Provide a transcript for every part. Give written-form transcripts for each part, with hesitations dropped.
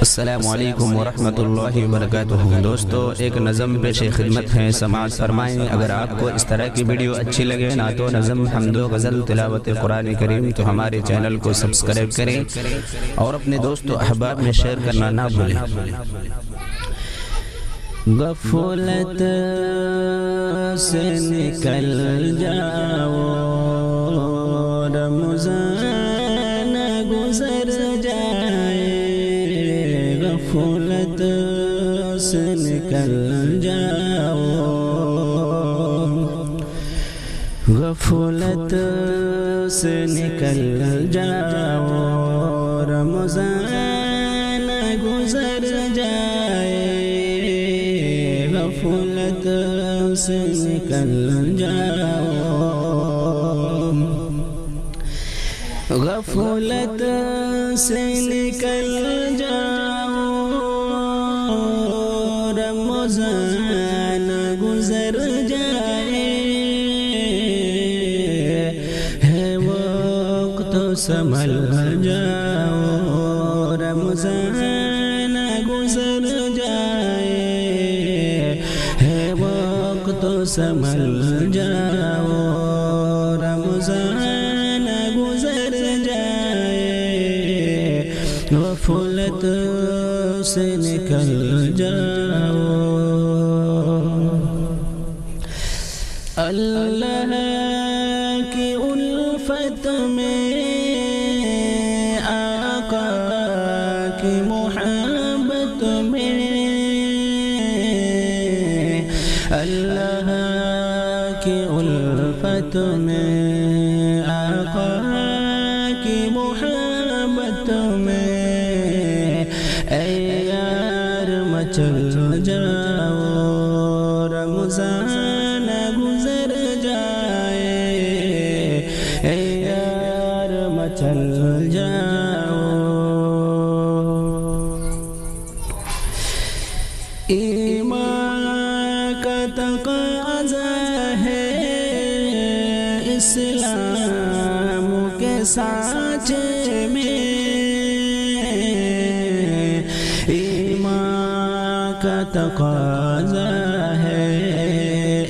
السلام علیکم ورحمۃ اللہ وبرکاتہ۔ دوستو ایک نظم پیش خدمت ہے، سماعت فرمائیں۔ اگر آپ کو اس طرح کی ویڈیو اچھی لگے، نعت و نظم، حمد و غزل، تلاوت قرآن کریم، تو ہمارے چینل کو سبسکرائب کریں اور اپنے دوست و احباب میں شیئر کرنا نہ بھولیں۔ غفلت سے نکل جاؤ، رمضان گزر جائے، غفلت سے نکل جاؤ، غفلت سے نکل جاؤ، رمضان گزر جائے، غفلت سے نکل جاؤ، غفلت سے نکل جاؤ، رمضان گزر جائے، ہے وقت سنبھل جاؤ، رمضان گزر جائے، ہے وقت سنبھل جاؤ، رمضان گزر جائے، غفلت سے نکل جاؤ۔ اللہ کی الفت میں، آقا کی محبت میں، اللہ کی الفت میں، آقا کی محبت میں، اے یار مچل جاؤ، رمضان گزر جائے، اے یار مچل جاؤ۔ ایمان کا تقاضا ہے اسلام کے سانچے میں، ایمان کا تقاضا ہے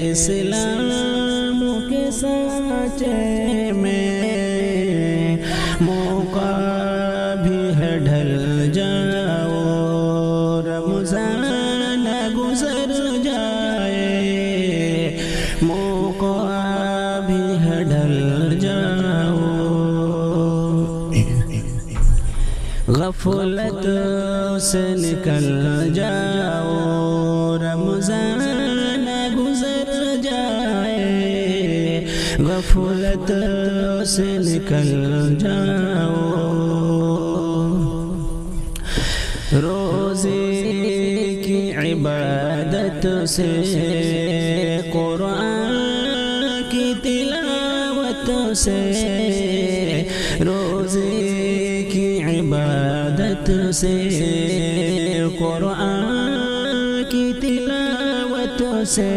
اسلام کے سانچے میں، موقع بھی ہے ڈھل جاؤ، رمضان گزر جائے، موقع بھی ہے ڈھل جاؤ، غفلت سے نکل جاؤ، رمضان گزر جائے، غفلت سے نکل جاؤ، روزے کی عبادت سے، قرآن کی تلاوت سے، روزے کی عبادت سے، قرآن کی تلاوت سے،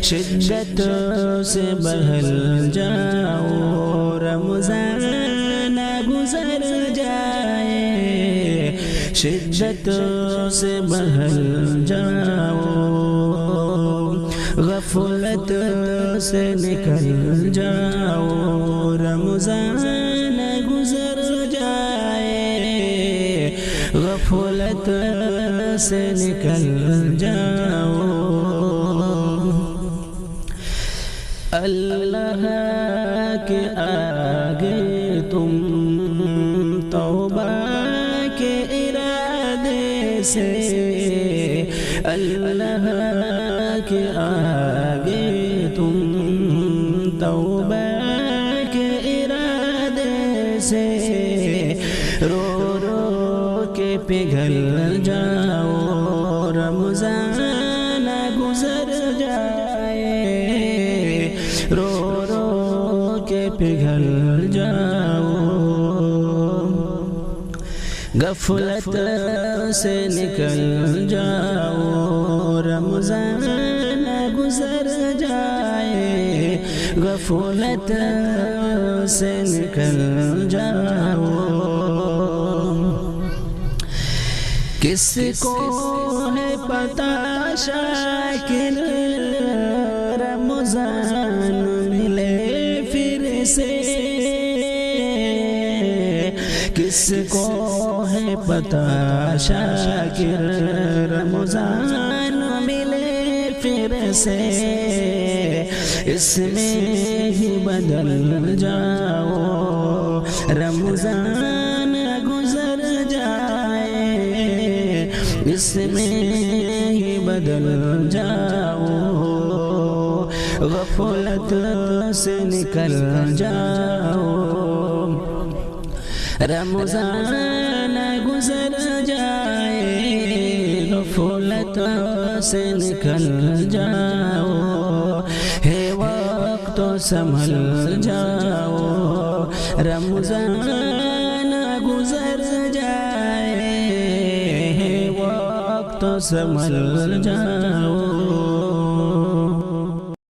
شدت سے بہل جاؤ، رمضان گزر جائے، شدت سے بہل جاؤ، غفلت سے نکل جاؤ، رمضان گزر جائے، غفلت سے نکل جاؤ۔ اللہ کے آگے تم توبہ کے ارادے سے، اللہ کے آگے تم توبہ کے ارادے سے، رو رو کے پگھل جاؤ، رمضان گزر جائے، رو رو کے پگھل جاؤ، غفلت سے نکل جاؤ، رمضان گزر جائے، غفلت سے نکل جاؤ، کس کو ہے پتہ شاکر رمضان ملے پھر سے، کس کو ہے پتہ شاکر رمضان ملے پھر سے، اس میں ہی بدل جاؤ رمضان گزر جائے، اس میں ہی بدل جاؤ، غفلت سے نکل جاؤ، رمضان گزر جائے، غفلت سے نکل جاؤ، ہے وقت تو سنبھل جاؤ، رمضان گزر جائے، ہے وقت تو سنبھل جاؤ۔